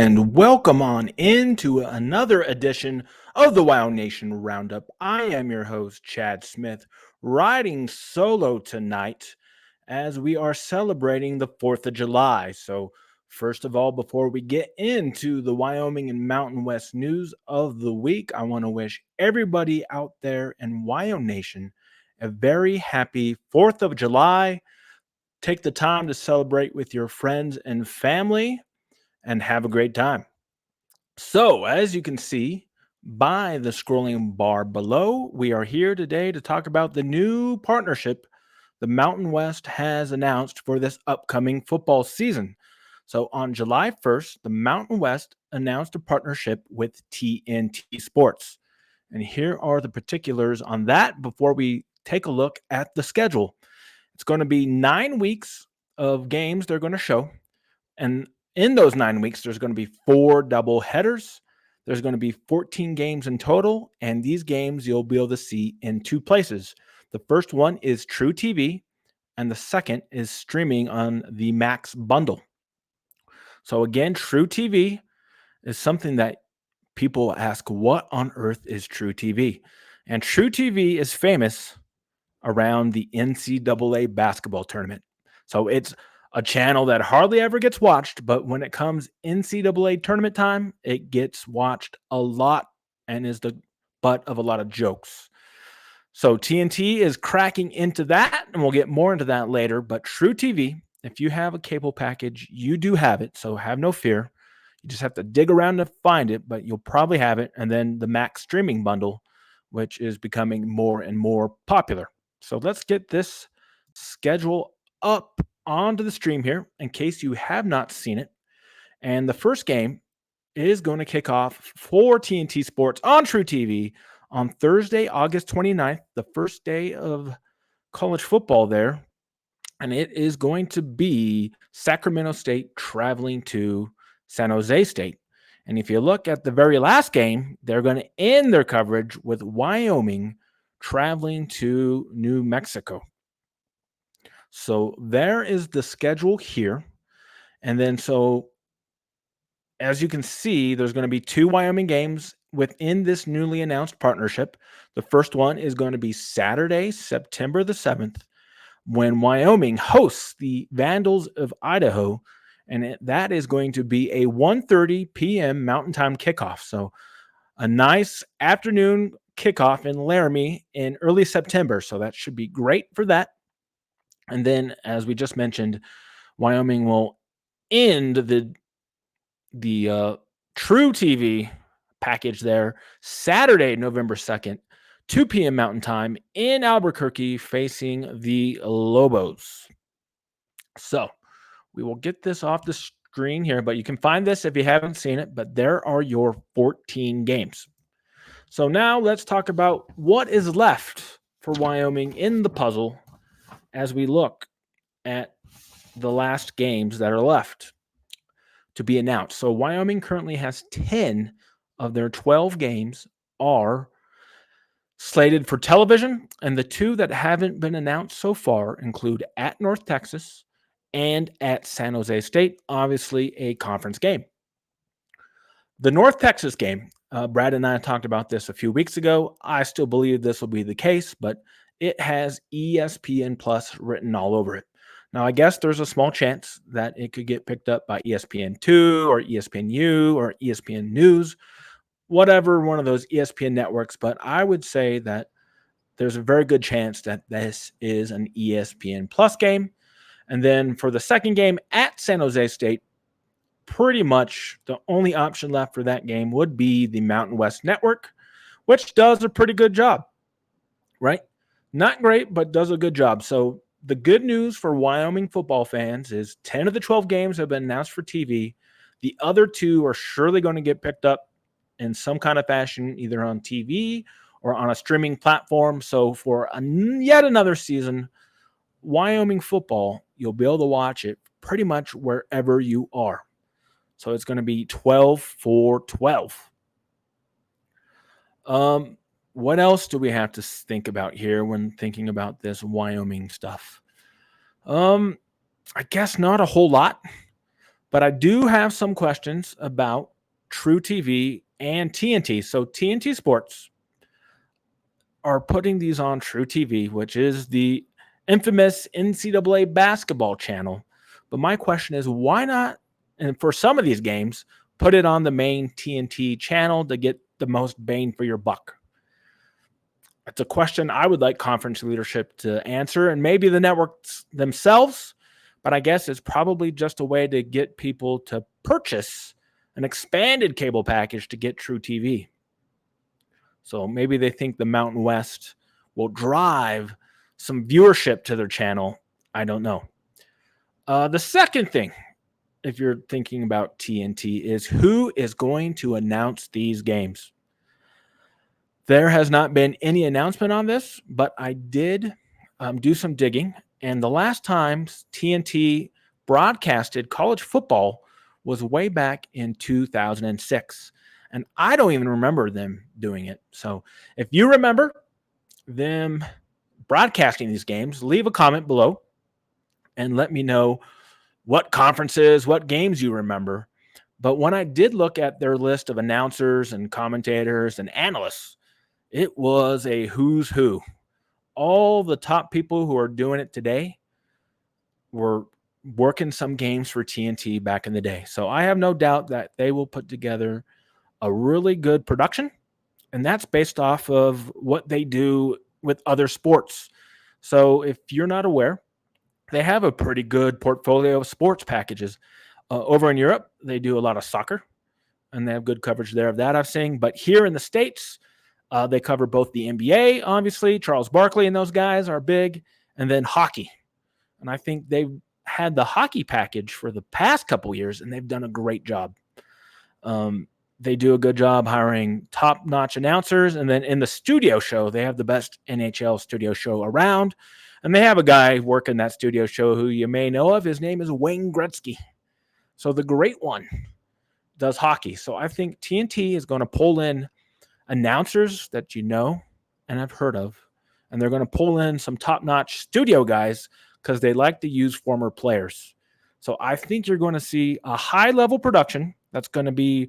And welcome on into another edition of the Wyonation Roundup. I am your host, Chad Smith, riding solo tonight as we are celebrating the 4th of July. So, first of all, before we get into the Wyoming and Mountain West news of the week, I want to wish everybody out there in Wyonation a very happy 4th of July. Take the time to celebrate with your friends and family and have a great time. So, as you can see by the scrolling bar below, we are here today to talk about the new partnership the Mountain West has announced for this upcoming football season. So, on July 1st, the Mountain West announced a partnership with TNT Sports. And here are the particulars on that before we take a look at the schedule. It's going to be 9 weeks of games they're going to show. And in those 9 weeks, there's going to be 4 double headers. There's going to be 14 games in total. And these games you'll be able to see in 2 places. The first one is True TV, and the second is streaming on the Max bundle. So, again, True TV is something that people ask, what on earth is True TV? And True TV is famous around the NCAA basketball tournament. So it's a channel that hardly ever gets watched, but when it comes NCAA tournament time, it gets watched a lot and is the butt of a lot of jokes. So TNT is cracking into that, and we'll get more into that later. But True TV, if you have a cable package, you do have it, so have no fear. You just have to dig around to find it, but you'll probably have it. And then the Max streaming bundle, which is becoming more and more popular. So let's get this schedule up onto the stream here in case you have not seen it. And the first game is going to kick off for TNT Sports on True TV on Thursday, August 29th, the first day of college football there. And it is going to be Sacramento State traveling to San Jose State. And if you look at the very last game, they're going to end their coverage with Wyoming traveling to New Mexico. So there is the schedule here. And then, so as you can see, there's going to be 2 Wyoming games within this newly announced partnership. The first one is going to be Saturday, September the 7th, when Wyoming hosts the Vandals of Idaho. And that is going to be a 1:30 p.m. Mountain Time kickoff. So a nice afternoon kickoff in Laramie in early September. So that should be great for that. And then, as we just mentioned, Wyoming will end the True TV package there Saturday, November 2nd, 2 p.m. Mountain Time in Albuquerque, facing the Lobos. So we will get this off the screen here, but you can find this if you haven't seen it. But there are your 14 games. So now let's talk about what is left for Wyoming in the puzzle as we look at the last games that are left to be announced. So Wyoming currently has 10 of their 12 games are slated for television, and the 2 that haven't been announced so far include at North Texas and at San Jose State, obviously a conference game. The North Texas game, Brad and I talked about this a few weeks ago. I still believe this will be the case, but it has ESPN Plus written all over it. Now, I guess there's a small chance that it could get picked up by ESPN2 or ESPNU or ESPN News, whatever one of those ESPN networks. But I would say that there's a very good chance that this is an ESPN Plus game. And then for the second game at San Jose State, pretty much the only option left for that game would be the Mountain West Network, which does a pretty good job, right? Not great, but does a good job. So the good news for Wyoming football fans is 10 of the 12 games have been announced for TV. The other 2 are surely going to get picked up in some kind of fashion, either on TV or on a streaming platform. So for yet another season, Wyoming football, you'll be able to watch it pretty much wherever you are. So it's going to be 12 for 12. What else do we have to think about here when thinking about this Wyoming stuff? I guess not a whole lot, But I do have some questions about True TV and TNT. So TNT Sports are putting these on True TV, which is the infamous NCAA basketball channel. But my question is, why not? And for some of these games, put it on the main TNT channel to get the most bang for your buck. It's a question I would like conference leadership to answer, and maybe the networks themselves. But I guess it's probably just a way to get people to purchase an expanded cable package to get True TV. So maybe they think the Mountain West will drive some viewership to their channel. I don't know. The second thing, if you're thinking about TNT, is who is going to announce these games. There has not been any announcement on this, but I did do some digging. And the last time TNT broadcasted college football was way back in 2006. And I don't even remember them doing it. So if you remember them broadcasting these games, leave a comment below and let me know what conferences, what games you remember. But when I did look at their list of announcers and commentators and analysts, it was a who's who. All the top people who are doing it today were working some games for TNT back in the day. So I have no doubt that they will put together a really good production. And that's based off of what they do with other sports. So if you're not aware, they have a pretty good portfolio of sports packages. Over in Europe, they do a lot of soccer, and they have good coverage there of that I've seen. But here in the States, they cover both the NBA, obviously. Charles Barkley and those guys are big, and then hockey. And I think they've had the hockey package for the past couple years, and they've done a great job. They do a good job hiring top-notch announcers, and then in the studio show, they have the best NHL studio show around. And they have a guy working that studio show who you may know of. His name is Wayne Gretzky. So the great one does hockey. So I think TNT is going to pull in announcers that you know and have heard of, and they're going to pull in some top-notch studio guys because they like to use former players. So I think you're going to see a high-level production that's going to be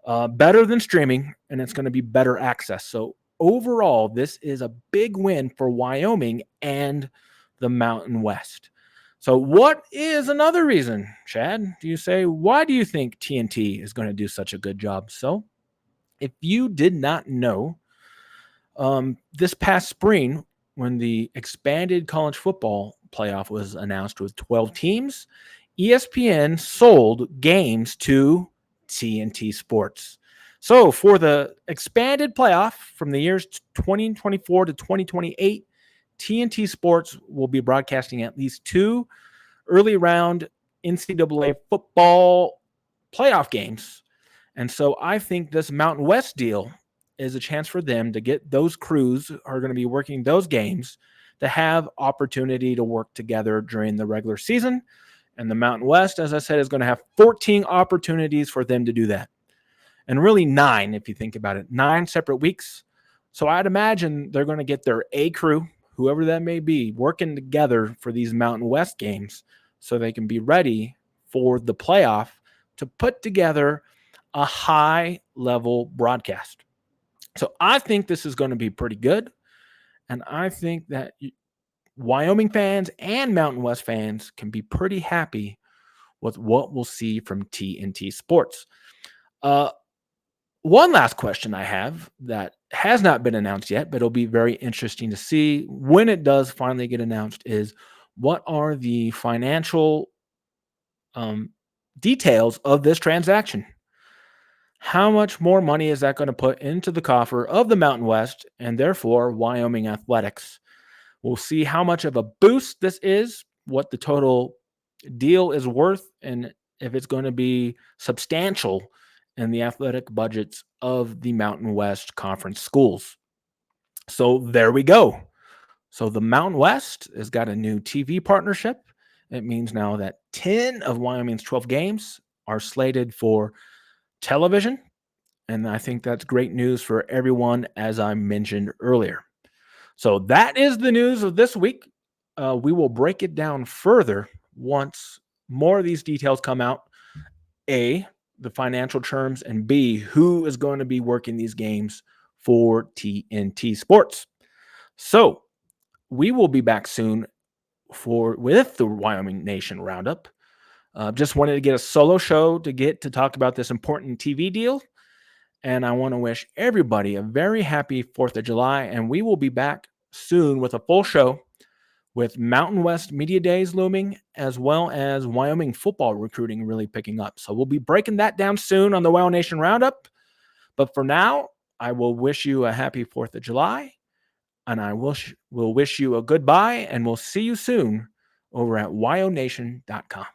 better than streaming, and it's going to be better access. So overall, this is a big win for Wyoming and the Mountain West. So what is another reason, Chad? Do you say, why do you think TNT is going to do such a good job? So if you did not know, this past spring, when the expanded college football playoff was announced with 12 teams, ESPN sold games to TNT Sports. So for the expanded playoff from the years 2024 to 2028, TNT Sports will be broadcasting at least 2 early round NCAA football playoff games. And so I think this Mountain West deal is a chance for them to get those crews who are going to be working those games to have opportunity to work together during the regular season. And the Mountain West, as I said, is going to have 14 opportunities for them to do that. And really 9, if you think about it, 9 separate weeks. So I'd imagine they're going to get their A crew, whoever that may be, working together for these Mountain West games so they can be ready for the playoff to put together a high-level broadcast. So I think this is going to be pretty good. And I think that Wyoming fans and Mountain West fans can be pretty happy with what we'll see from TNT Sports. One last question I have that has not been announced yet, but it'll be very interesting to see when it does finally get announced is what are the financial details of this transaction? How much more money is that going to put into the coffer of the Mountain West and therefore Wyoming athletics? We'll see how much of a boost this is, what the total deal is worth, and if it's going to be substantial in the athletic budgets of the Mountain West Conference schools. So there we go. So the Mountain West has got a new TV partnership. It means now that 10 of Wyoming's 12 games are slated for television. And I think that's great news for everyone, as I mentioned earlier. So that is the news of this week. We will break it down further once more of these details come out A, the financial terms, and B, who is going to be working these games for TNT Sports. So we will be back soon with the Wyoming Nation Roundup. Just wanted to get a solo show to talk about this important TV deal. And I want to wish everybody a very happy 4th of July. And we will be back soon with a full show with Mountain West Media Days looming, as well as Wyoming football recruiting really picking up. So we'll be breaking that down soon on the Wyonation Roundup. But for now, I will wish you a happy 4th of July. And I will wish you a goodbye, and we'll see you soon over at wyonation.com.